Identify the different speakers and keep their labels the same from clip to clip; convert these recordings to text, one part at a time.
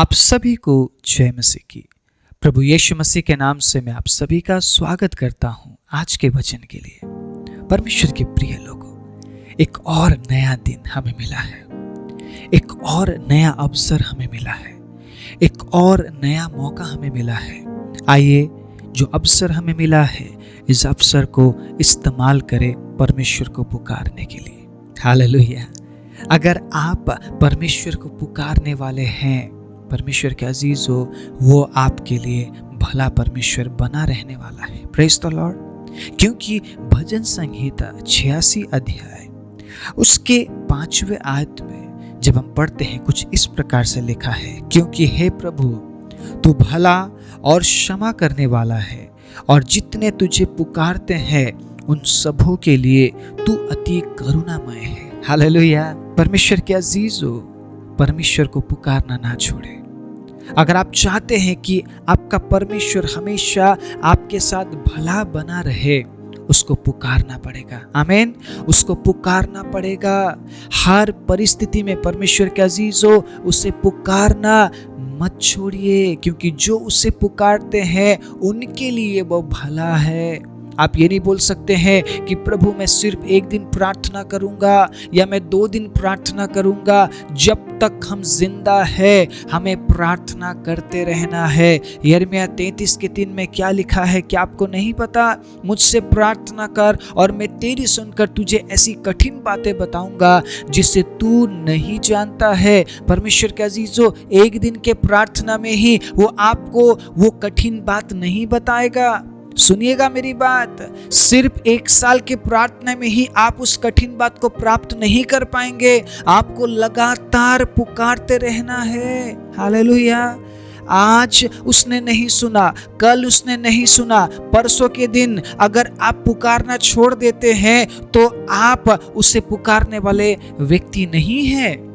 Speaker 1: आप सभी को जय मसीह की। प्रभु यीशु मसीह के नाम से मैं आप सभी का स्वागत करता हूं आज के वचन के लिए। परमेश्वर के प्रिय लोगों, एक और नया दिन हमें मिला है, एक और नया अवसर हमें मिला है, एक और नया मौका हमें मिला है। आइए जो अवसर हमें मिला है इस अवसर को इस्तेमाल करें परमेश्वर को पुकारने के लिए। हालेलुया। अगर आप परमेश्वर को पुकारने वाले हैं, परमेश्वर के अजीज हो, वो आपके लिए भला परमेश्वर बना रहने वाला है। Praise the Lord. क्योंकि भजन संहिता 86 अध्याय उसके 5वें आयत में जब हम पढ़ते हैं कुछ इस प्रकार से लिखा है, क्योंकि हे प्रभु तू भला और क्षमा करने वाला है और जितने तुझे पुकारते हैं उन सबों के लिए तू अति करुणामय है। हालेलुया। परमेश्वर के अजीज हो, परमेश्वर को पुकारना ना छोड़े। अगर आप चाहते हैं कि आपका परमेश्वर हमेशा आपके साथ भला बना रहे, उसको पुकारना पड़ेगा। आमीन। उसको पुकारना पड़ेगा हर परिस्थिति में। परमेश्वर के अजीज हो, उसे पुकारना मत छोड़िए, क्योंकि जो उसे पुकारते हैं उनके लिए वो भला है। आप ये नहीं बोल सकते हैं कि प्रभु मैं सिर्फ एक दिन प्रार्थना करूंगा या मैं 2 दिन प्रार्थना करूंगा। जब तक हम जिंदा है हमें प्रार्थना करते रहना है। यिर्मयाह 33:3 में क्या लिखा है, क्या आपको नहीं पता? मुझसे प्रार्थना कर और मैं तेरी सुनकर तुझे ऐसी कठिन बातें बताऊंगा जिसे तू नहीं जानता है। परमेश्वर के अजीजों, एक दिन के प्रार्थना में ही वो आपको वो कठिन बात नहीं बताएगा। सुनिएगा मेरी बात, सिर्फ 1 साल के प्रार्थना में ही आप उस कठिन बात को प्राप्त नहीं कर पाएंगे। आपको लगातार पुकारते रहना है। हालेलुया। आज उसने नहीं सुना, कल उसने नहीं सुना, परसों के दिन अगर आप पुकारना छोड़ देते हैं तो आप उसे पुकारने वाले व्यक्ति नहीं हैं।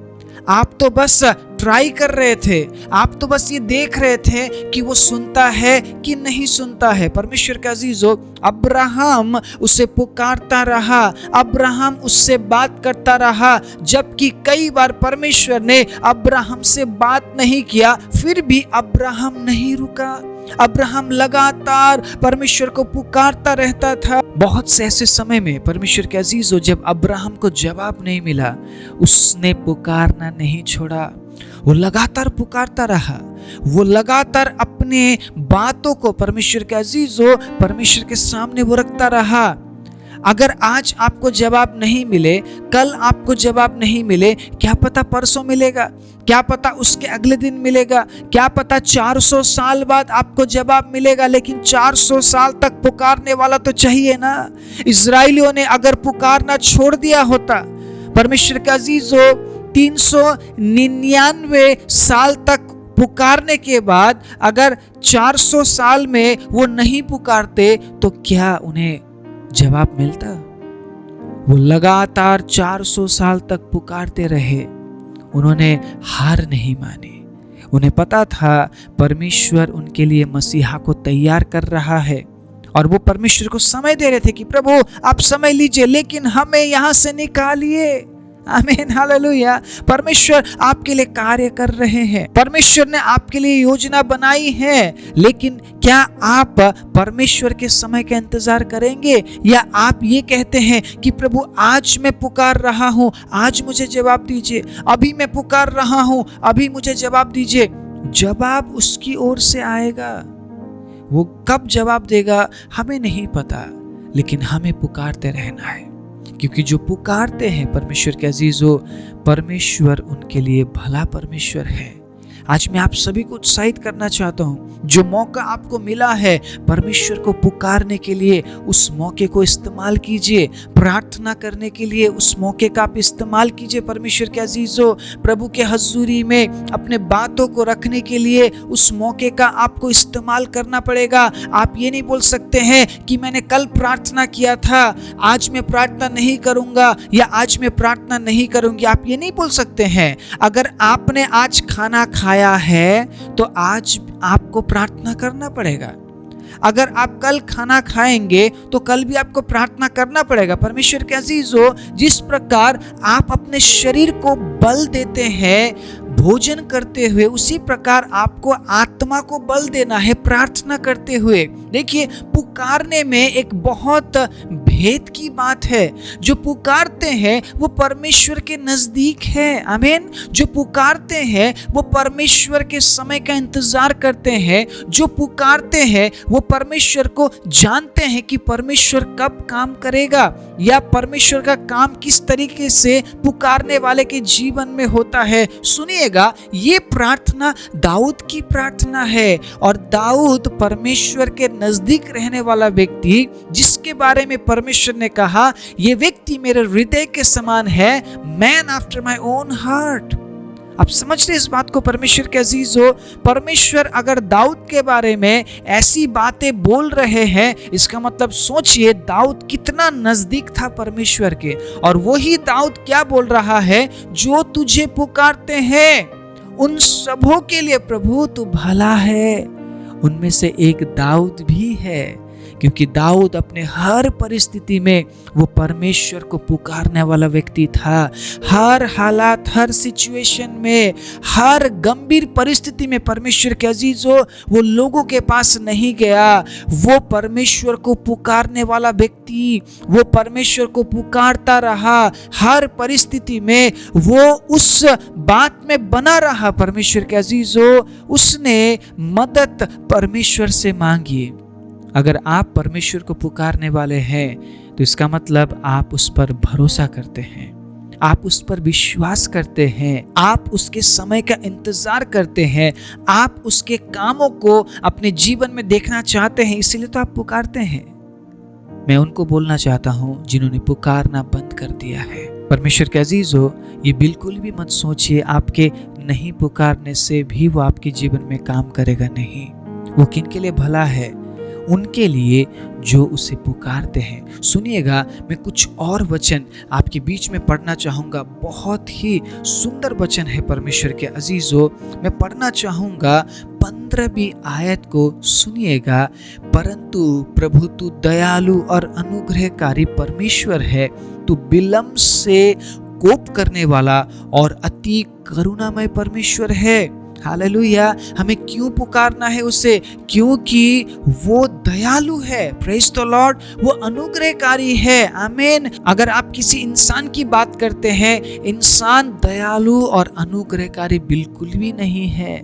Speaker 1: आप तो बस ट्राई कर रहे थे, आप तो बस ये देख रहे थे कि वो सुनता है कि नहीं सुनता है। परमेश्वर का अजीजों, अब्राहम उसे पुकारता रहा, अब्राहम उससे बात करता रहा, जबकि कई बार परमेश्वर ने अब्राहम से बात नहीं किया, फिर भी अब्राहम नहीं रुका। अब्राहम लगातार परमेश्वर को पुकारता रहता था। बहुत से ऐसे समय में परमेश्वर के अजीजों, जब अब्राहम को जवाब नहीं मिला, उसने पुकारना नहीं छोड़ा। वो लगातार पुकारता रहा, वो लगातार अपने बातों को परमेश्वर के अजीजों परमेश्वर के सामने वो रखता रहा। अगर आज आपको जवाब नहीं मिले, कल आपको जवाब नहीं मिले, क्या पता परसों मिलेगा, क्या पता उसके अगले दिन मिलेगा, क्या पता 400 साल बाद आपको जवाब मिलेगा। लेकिन 400 साल तक पुकारने वाला तो चाहिए ना। इजराइलियों ने अगर पुकारना छोड़ दिया होता, परमेश्वर के अजीजों 399 साल तक पुकारने के बाद अगर 400 साल में वो नहीं पुकारते तो क्या उन्हें जवाब मिलता? वो लगातार 400 साल तक पुकारते रहे, उन्होंने हार नहीं मानी। उन्हें पता था परमेश्वर उनके लिए मसीहा को तैयार कर रहा है और वो परमेश्वर को समय दे रहे थे कि प्रभु आप समय लीजिए, लेकिन हमें यहां से निकालिए। आमीन। हालेलुया। परमेश्वर आपके लिए कार्य कर रहे हैं, परमेश्वर ने आपके लिए योजना बनाई है, लेकिन क्या आप परमेश्वर के समय का इंतजार करेंगे या आप ये कहते हैं कि प्रभु आज मैं पुकार रहा हूं, आज मुझे जवाब दीजिए, अभी मैं पुकार रहा हूं, अभी मुझे जवाब दीजिए। जवाब उसकी ओर से आएगा, वो कब जवाब देगा हमें नहीं पता, लेकिन हमें पुकारते रहना है, क्योंकि जो पुकारते हैं परमेश्वर के अजीजों, परमेश्वर उनके लिए भला परमेश्वर है। आज मैं आप सभी को उत्साहित करना चाहता हूं, जो मौका आपको मिला है परमेश्वर को पुकारने के लिए, उस मौके को इस्तेमाल कीजिए। प्रार्थना करने के लिए उस मौके का आप इस्तेमाल कीजिए। परमेश्वर के अजीजों, प्रभु के हजूरी में अपने बातों को रखने के लिए उस मौके का आपको इस्तेमाल करना पड़ेगा। आप ये नहीं बोल सकते हैं कि मैंने कल प्रार्थना किया था, आज मैं प्रार्थना नहीं करूंगा या आज मैं प्रार्थना नहीं करूंगी। आप ये नहीं बोल सकते हैं। अगर आपने आज खाना खाया है तो आज आपको प्रार्थना करना पड़ेगा। अगर आप कल खाना खाएंगे तो कल भी आपको प्रार्थना करना पड़ेगा। परमेश्वर के अजीजों, जिस प्रकार आप अपने शरीर को बल देते हैं, भोजन करते हुए उसी प्रकार आपको आत्मा को बल देना है प्रार्थना करते हुए। देखिए, पुकारने में एक बहुत भेद की बात है। जो पुकारते हैं वो परमेश्वर के नजदीक है, आमीन। जो पुकारते हैं वो परमेश्वर के समय का इंतजार करते हैं। जो पुकारते हैं वो परमेश्वर को जानते हैं कि परमेश्वर कब काम करेगा या परमेश्वर का काम किस तरीके से पुकारने वाले के जीवन में होता है। सुनिएगा, ये प्रार्थना दाऊद की प्रार्थना है और दाऊद परमेश्वर के नजदीक रहने वाला व्यक्ति, जिसके बारे में परमेश्वर ने कहा ये व्यक्ति मेरे हृदय के समान है, man after my own heart. आप समझ रहे इस बात को परमेश्वर के अजीज हो। परमेश्वर अगर दाऊद के बारे में ऐसी बातें बोल रहे हैं, इसका मतलब सोचिए दाऊद कितना नजदीक था परमेश्वर के। और वही दाऊद क्या बोल रहा है, जो तुझे पुकारते हैं उन सबों के लिए प्रभु तू भला है। उनमें से एक दाऊद भी है, क्योंकि दाऊद अपने हर परिस्थिति में वो परमेश्वर को पुकारने वाला व्यक्ति था। हर हालात, हर सिचुएशन में, हर गंभीर परिस्थिति में परमेश्वर के अजीजों वो लोगों के पास नहीं गया। वो परमेश्वर को पुकारने वाला व्यक्ति, वो परमेश्वर को पुकारता रहा। हर परिस्थिति में वो उस बात में बना रहा। परमेश्वर के अजीजों, उसने मदद परमेश्वर से मांगी। अगर आप परमेश्वर को पुकारने वाले हैं तो इसका मतलब आप उस पर भरोसा करते हैं, आप उस पर विश्वास करते हैं, आप उसके समय का इंतजार करते हैं, आप उसके कामों को अपने जीवन में देखना चाहते हैं, इसीलिए तो आप पुकारते हैं। मैं उनको बोलना चाहता हूं जिन्होंने पुकारना बंद कर दिया है। परमेश्वर के अजीजों, ये बिल्कुल भी मत सोचिए आपके नहीं पुकारने से भी वो आपके जीवन में काम करेगा। नहीं, वो किन के लिए भला है? उनके लिए जो उसे पुकारते हैं। सुनिएगा, मैं कुछ और वचन आपके बीच में पढ़ना चाहूँगा। बहुत ही सुंदर वचन है परमेश्वर के अजीजों। मैं पढ़ना चाहूँगा 15वीं आयत को, सुनिएगा। परंतु प्रभु तू दयालु और अनुग्रहकारी परमेश्वर है, तू विलंब से कोप करने वाला और अति करुणामय परमेश्वर है। हालेलुया। हमें क्यों पुकारना है उसे? क्योंकि वो दयालु है। Praise the Lord. वो अनुग्रहकारी है। आमीन। अगर आप किसी इंसान की बात करते हैं, इंसान दयालु और अनुग्रहकारी बिल्कुल भी नहीं है।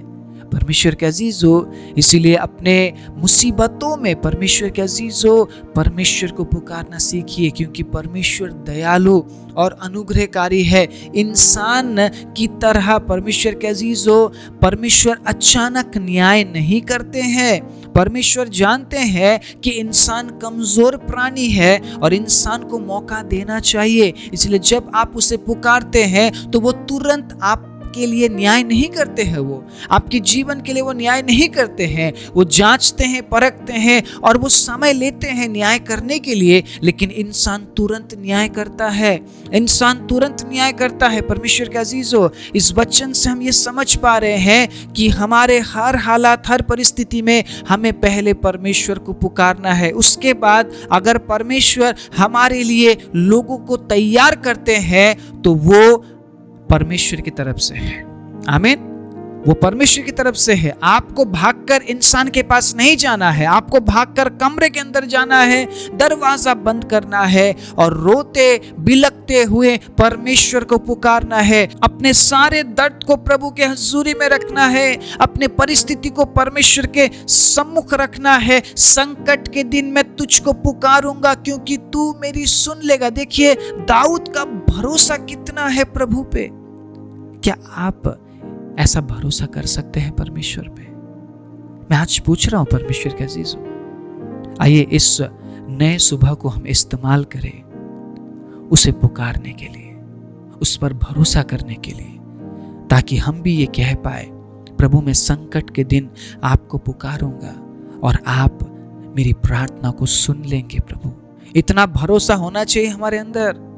Speaker 1: परमेश्वर के अजीजों, इसीलिए अपने मुसीबतों में परमेश्वर के अजीजों परमेश्वर को पुकारना सीखिए, क्योंकि परमेश्वर दयालु और अनुग्रहकारी है। इंसान की तरह परमेश्वर के अजीजों परमेश्वर अचानक न्याय नहीं करते हैं। परमेश्वर जानते हैं कि इंसान कमजोर प्राणी है और इंसान को मौका देना चाहिए। इसलिए जब आप उसे पुकारते हैं तो वो तुरंत आप के लिए न्याय नहीं करते हैं, वो आपके जीवन के लिए वो न्याय नहीं करते हैं। वो जांचते हैं, परखते हैं और वो समय लेते हैं न्याय करने के लिए, लेकिन इंसान तुरंत न्याय करता है। इंसान तुरंत न्याय करता है। परमेश्वर के अजीजों, इस वचन से हम ये समझ पा रहे हैं कि हमारे हर हालात, हर परिस्थिति में हमें पहले परमेश्वर को पुकारना है। उसके बाद अगर परमेश्वर हमारे लिए लोगों को तैयार करते हैं तो वो परमेश्वर की तरफ से है। आमीन। वो परमेश्वर की तरफ से है। आपको भागकर इंसान के पास नहीं जाना है, आपको भागकर कमरे के अंदर जाना है, दरवाजा बंद करना है और रोते बिलखते हुए परमेश्वर को पुकारना है। अपने सारे दर्द को प्रभु के हुजूरी में रखना है, अपने परिस्थिति को परमेश्वर के सम्मुख रखना है। संकट के दिन मैं तुझको पुकारूंगा क्योंकि तू मेरी सुन लेगा। देखिए दाऊद का भरोसा कितना है प्रभु पे। क्या आप ऐसा भरोसा कर सकते हैं परमेश्वर पे? मैं आज पूछ रहा हूं परमेश्वर के अजीजों, आइए इस नए सुबह को हम इस्तेमाल करें उसे पुकारने के लिए, उस पर भरोसा करने के लिए, ताकि हम भी ये कह पाए, प्रभु मैं संकट के दिन आपको पुकारूंगा और आप मेरी प्रार्थना को सुन लेंगे। प्रभु, इतना भरोसा होना चाहिए हमारे अंदर।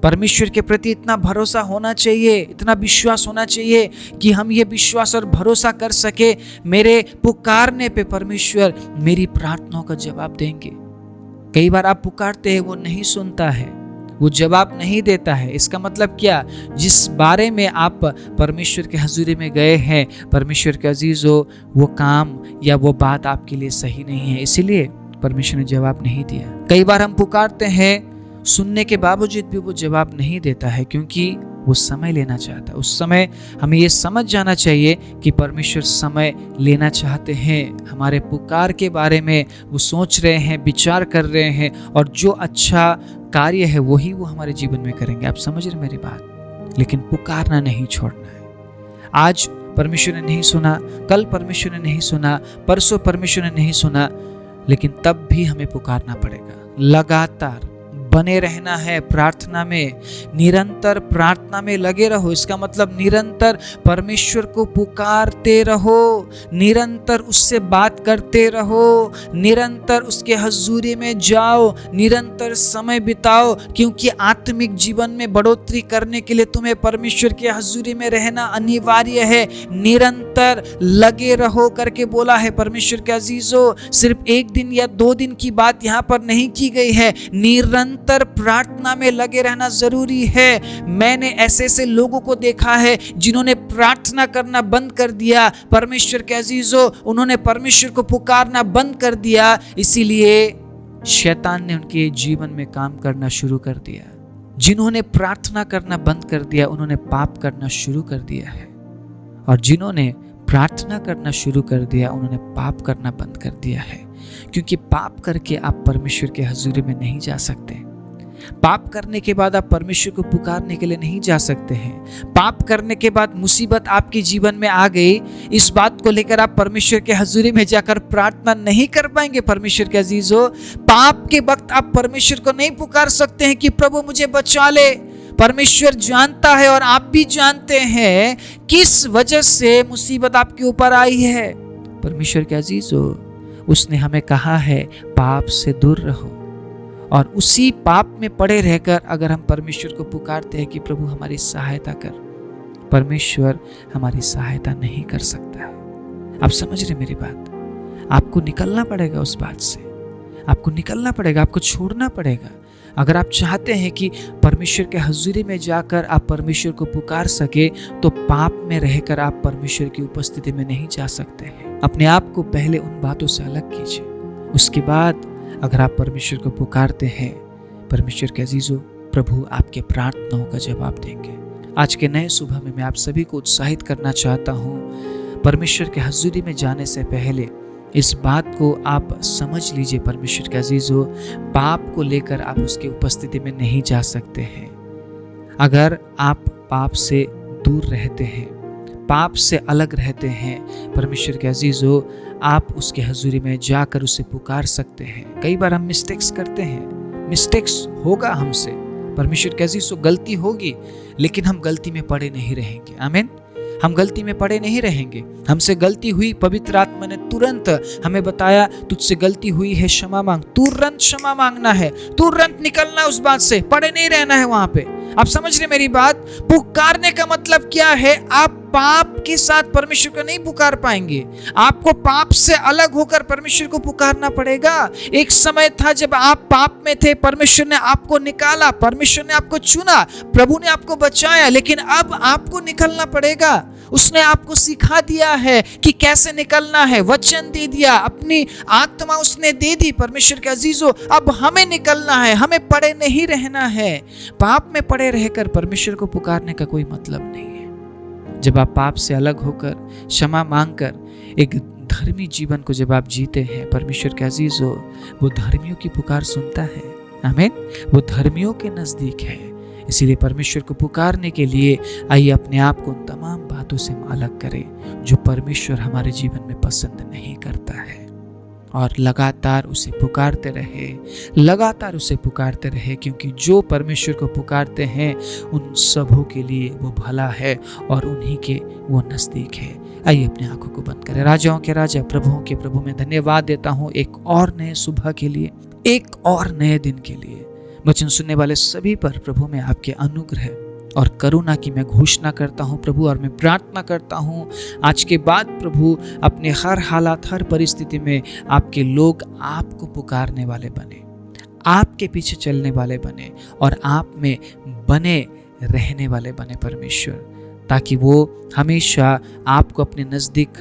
Speaker 1: परमेश्वर के प्रति इतना भरोसा होना चाहिए, इतना विश्वास होना चाहिए कि हम ये विश्वास और भरोसा कर सके, मेरे पुकारने पे परमेश्वर मेरी प्रार्थनाओं का जवाब देंगे। कई बार आप पुकारते हैं, वो नहीं सुनता है, वो जवाब नहीं देता है। इसका मतलब क्या? जिस बारे में आप परमेश्वर के हजूरी में गए हैं, परमेश्वर के अजीजों, वो काम या वो बात आपके लिए सही नहीं है, इसीलिए परमेश्वर ने जवाब नहीं दिया। कई बार हम पुकारते हैं, सुनने के बावजूद भी वो जवाब नहीं देता है, क्योंकि वो समय लेना चाहता है। उस समय हमें ये समझ जाना चाहिए कि परमेश्वर समय लेना चाहते हैं। हमारे पुकार के बारे में वो सोच रहे हैं, विचार कर रहे हैं, और जो अच्छा कार्य है वही वो हमारे जीवन में करेंगे। आप समझ रहे मेरी बात? लेकिन पुकारना नहीं छोड़ना है। आज परमेश्वर ने नहीं सुना, कल परमेश्वर ने नहीं सुना, परसों परमेश्वर ने नहीं सुना, लेकिन तब भी हमें पुकारना पड़ेगा। लगातार बने रहना है प्रार्थना में, निरंतर प्रार्थना में लगे रहो। इसका मतलब निरंतर परमेश्वर को पुकारते रहो, निरंतर उससे बात करते रहो, निरंतर उसके हजूरी में जाओ, निरंतर समय बिताओ, क्योंकि आत्मिक जीवन में बढ़ोतरी करने के लिए तुम्हें परमेश्वर के हजूरी में रहना अनिवार्य है। निरंतर लगे रहो करके बोला है परमेश्वर के अजीजों। सिर्फ एक दिन या 2 दिन की बात यहाँ पर नहीं की गई है, निरंतर प्रार्थना में लगे रहना जरूरी है। मैंने ऐसे लोगों को देखा है जिन्होंने प्रार्थना करना बंद कर दिया। परमेश्वर के अजीजों, उन्होंने परमेश्वर को पुकारना बंद कर दिया, इसीलिए शैतान ने उनके जीवन में काम करना शुरू कर दिया। जिन्होंने प्रार्थना करना बंद कर दिया, उन्होंने पाप करना शुरू कर दिया है, और जिन्होंने प्रार्थना करना शुरू कर दिया, उन्होंने पाप करना बंद कर दिया है। क्योंकि पाप करके आप परमेश्वर के हजूरी में नहीं जा सकते। पाप करने के बाद आप परमेश्वर को पुकारने के लिए नहीं जा सकते हैं। पाप करने के बाद मुसीबत आपके जीवन में आ गई, इस बात को लेकर आप परमेश्वर के हजूरी में जाकर प्रार्थना नहीं कर पाएंगे। परमेश्वर के अजीजों, पाप के वक्त आप परमेश्वर को नहीं पुकार सकते हैं कि प्रभु मुझे बचा ले। परमेश्वर जानता है और आप भी जानते हैं किस वजह से मुसीबत आपके ऊपर आई है। परमेश्वर के अजीजों, उसने हमें कहा है पाप से दूर रहो, और उसी पाप में पड़े रहकर अगर हम परमेश्वर को पुकारते हैं कि प्रभु हमारी सहायता कर, परमेश्वर हमारी सहायता नहीं कर सकता है। आप समझ रहे मेरी बात? आपको निकलना पड़ेगा उस बात से, आपको निकलना पड़ेगा, आपको छोड़ना पड़ेगा। अगर आप चाहते हैं कि परमेश्वर के हजूरी में जाकर आप परमेश्वर को पुकार सके, तो पाप में रहकर आप परमेश्वर की उपस्थिति में नहीं जा सकते हैं। अपने आप को पहले उन बातों से अलग कीजिए, उसके बाद अगर आप परमेश्वर को पुकारते हैं, परमेश्वर के अजीजों, प्रभु आपके प्रार्थनाओं का जवाब देंगे। आज के नए सुबह में मैं आप सभी को उत्साहित करना चाहता हूँ, परमेश्वर के हजूरी में जाने से पहले इस बात को आप समझ लीजिए परमेश्वर के अजीजों, पाप को लेकर आप उसकी उपस्थिति में नहीं जा सकते हैं। अगर आप पाप से दूर रहते हैं, पाप से अलग रहते हैं, परमेश्वर के अजीजों, आप उसके हजूरी में जाकर उसे पुकार सकते हैं। कई बार हम मिस्टेक्स करते हैं, मिस्टेक्स होगा हमसे, परमेश्वर के अजीजों, गलती होगी, लेकिन हम गलती में पड़े नहीं रहेंगे। आमीन। हम गलती में पड़े नहीं रहेंगे। हमसे गलती हुई, पवित्र आत्मा ने तुरंत हमें बताया तुझसे गलती हुई है, क्षमा मांग। तुरंत क्षमा मांगना है, तुरंत निकलना उस बात से, पड़े नहीं रहना है वहां पे। आप समझ रहे मेरी बात? पुकारने का मतलब क्या है? आप पाप के साथ परमेश्वर को नहीं पुकार पाएंगे। आपको पाप से अलग होकर परमेश्वर को पुकारना पड़ेगा। एक समय था जब आप पाप में थे, परमेश्वर ने आपको निकाला, परमेश्वर ने आपको चुना, प्रभु ने आपको बचाया, लेकिन अब आपको निकलना पड़ेगा। उसने आपको सिखा दिया है कि कैसे निकलना है, वचन दे दिया, अपनी आत्मा उसने दे दी। परमेश्वर के अजीजों, अब हमें निकलना है, हमें पड़े नहीं रहना है। पाप में पड़े रहकर परमेश्वर को पुकारने का कोई मतलब नहीं है। जब आप पाप से अलग होकर, क्षमा मांगकर एक धर्मी जीवन को जब आप जीते हैं, परमेश्वर के अजीजों, वो धर्मियों की पुकार सुनता है। आमीन। वो धर्मियों के नजदीक है। इसीलिए परमेश्वर को पुकारने के लिए आइए अपने आप को उन तमाम बातों से अलग करें जो परमेश्वर हमारे जीवन में पसंद नहीं करता है, और लगातार उसे पुकारते रहे, लगातार उसे पुकारते रहे, क्योंकि जो परमेश्वर को पुकारते हैं उन सबों के लिए वो भला है और उन्हीं के वो नज़दीक है। आइए अपनी आंखों को बंद करें। राजाओं के राजा, प्रभुओं के प्रभु, मैं धन्यवाद देता हूँ एक और नए सुबह के लिए, एक और नए दिन के लिए। वचन सुनने वाले सभी पर प्रभु मैं आपके अनुग्रह और करुणा की मैं घोषणा करता हूँ प्रभु, और मैं प्रार्थना करता हूँ आज के बाद प्रभु अपने हर हालात, हर परिस्थिति में आपके लोग आपको पुकारने वाले बने, आपके पीछे चलने वाले बने और आप में बने रहने वाले बने परमेश्वर, ताकि वो हमेशा आपको अपने नज़दीक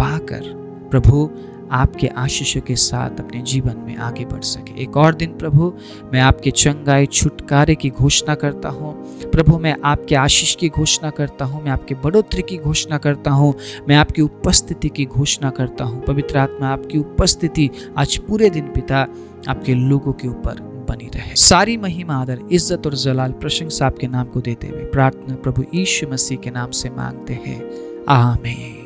Speaker 1: पाकर प्रभु आपके आशीषों के साथ अपने जीवन में आगे बढ़ सके। एक और दिन प्रभु मैं आपके चंगाई छुटकारे की घोषणा करता हूँ प्रभु, मैं आपके आशीष की घोषणा करता हूँ, मैं आपके बढ़ोतरी की घोषणा करता हूँ, मैं आपकी उपस्थिति की घोषणा करता हूँ। पवित्र आत्मा आपकी उपस्थिति आज पूरे दिन पिता आपके लोगों के ऊपर बनी रहे। सारी महिमा, आदर, इज्जत और जलाल प्रशंसा आपके नाम को देते हुए प्रार्थना प्रभु यीशु मसीह के नाम से मांगते हैं, आमीन।